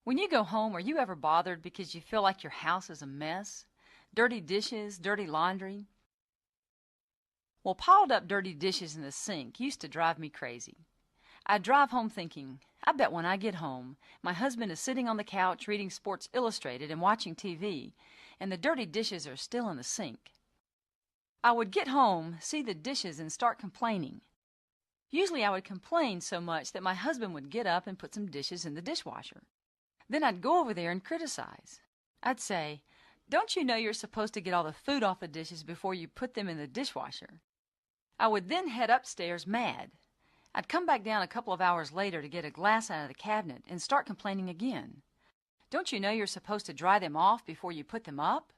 When you go home, are you ever bothered because you feel like your house is a mess? Dirty dishes, dirty laundry? Well, piled up dirty dishes in the sink used to drive me crazy. I'd drive home thinking, I bet when I get home, my husband is sitting on the couch reading Sports Illustrated and watching TV, and the dirty dishes are still in the sink. I would get home, see the dishes, and start complaining. Usually I would complain so much that my husband would get up and put some dishes in the dishwasher. Then I'd go over there and criticize. I'd say, "Don't you know you're supposed to get all the food off the dishes before you put them in the dishwasher?" I would then head upstairs mad. I'd come back down a couple of hours later to get a glass out of the cabinet and start complaining again. "Don't you know you're supposed to dry them off before you put them up?"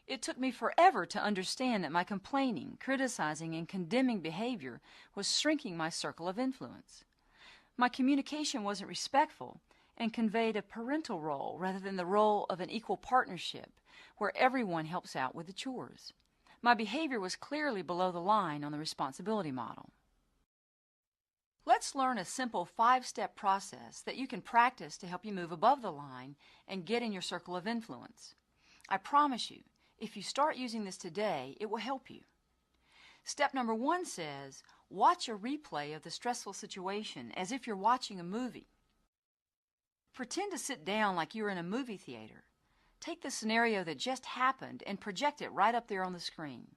It took me forever to understand that my complaining, criticizing, and condemning behavior was shrinking my circle of influence. My communication wasn't respectful and conveyed a parental role rather than the role of an equal partnership where everyone helps out with the chores. My behavior was clearly below the line on the responsibility model. Let's learn a simple 5-step process that you can practice to help you move above the line and get in your circle of influence. I promise you, if you start using this today, it will help you. Step number 1 says, watch a replay of the stressful situation as if you're watching a movie. Pretend to sit down like you're in a movie theater. Take the scenario that just happened and project it right up there on the screen.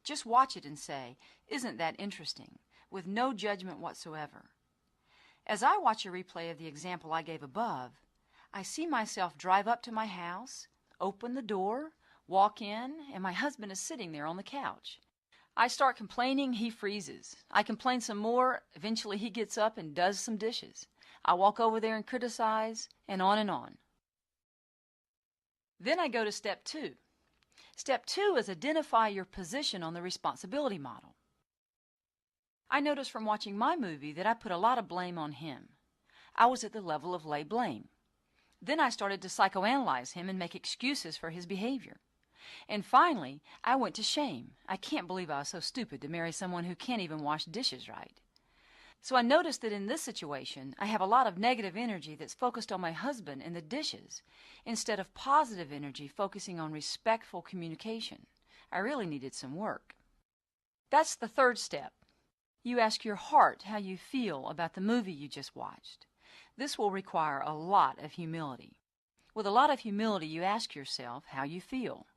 Just watch it and say, "Isn't that interesting?" with no judgment whatsoever. As I watch a replay of the example I gave above, I see myself drive up to my house, open the door, walk in, and my husband is sitting there on the couch. I start complaining, he freezes. I complain some more, eventually he gets up and does some dishes. I walk over there and criticize, and on and on. Then I go to step 2. Step 2 is identify your position on the responsibility model. I noticed from watching my movie that I put a lot of blame on him. I was at the level of lay blame. Then I started to psychoanalyze him and make excuses for his behavior. And finally, I went to shame. I can't believe I was so stupid to marry someone who can't even wash dishes right. So I noticed that in this situation, I have a lot of negative energy that's focused on my husband and the dishes, instead of positive energy focusing on respectful communication. I really needed some work. That's the 3rd step. You ask your heart how you feel about the movie you just watched. This will require a lot of humility. With a lot of humility, you ask yourself how you feel.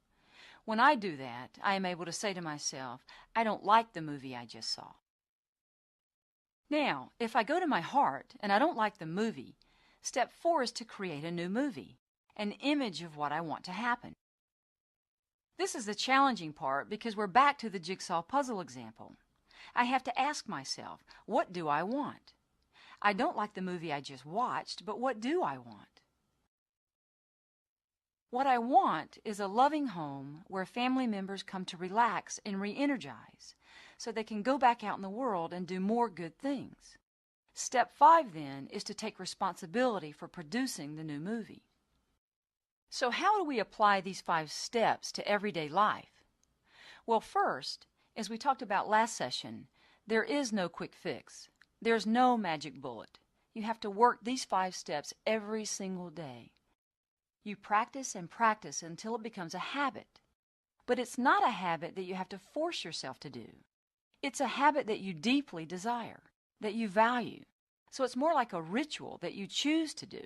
When I do that, I am able to say to myself, I don't like the movie I just saw. Now, if I go to my heart and I don't like the movie, step 4 is to create a new movie, an image of what I want to happen. This is the challenging part because we're back to the jigsaw puzzle example. I have to ask myself, what do I want? I don't like the movie I just watched, but what do I want? What I want is a loving home where family members come to relax and re-energize so they can go back out in the world and do more good things. Step 5 then is to take responsibility for producing the new movie. So how do we apply these 5 steps to everyday life? Well, first, as we talked about last session, there is no quick fix. There's no magic bullet. You have to work these 5 steps every single day. You practice and practice until it becomes a habit. But it's not a habit that you have to force yourself to do. It's a habit that you deeply desire, that you value. So it's more like a ritual that you choose to do.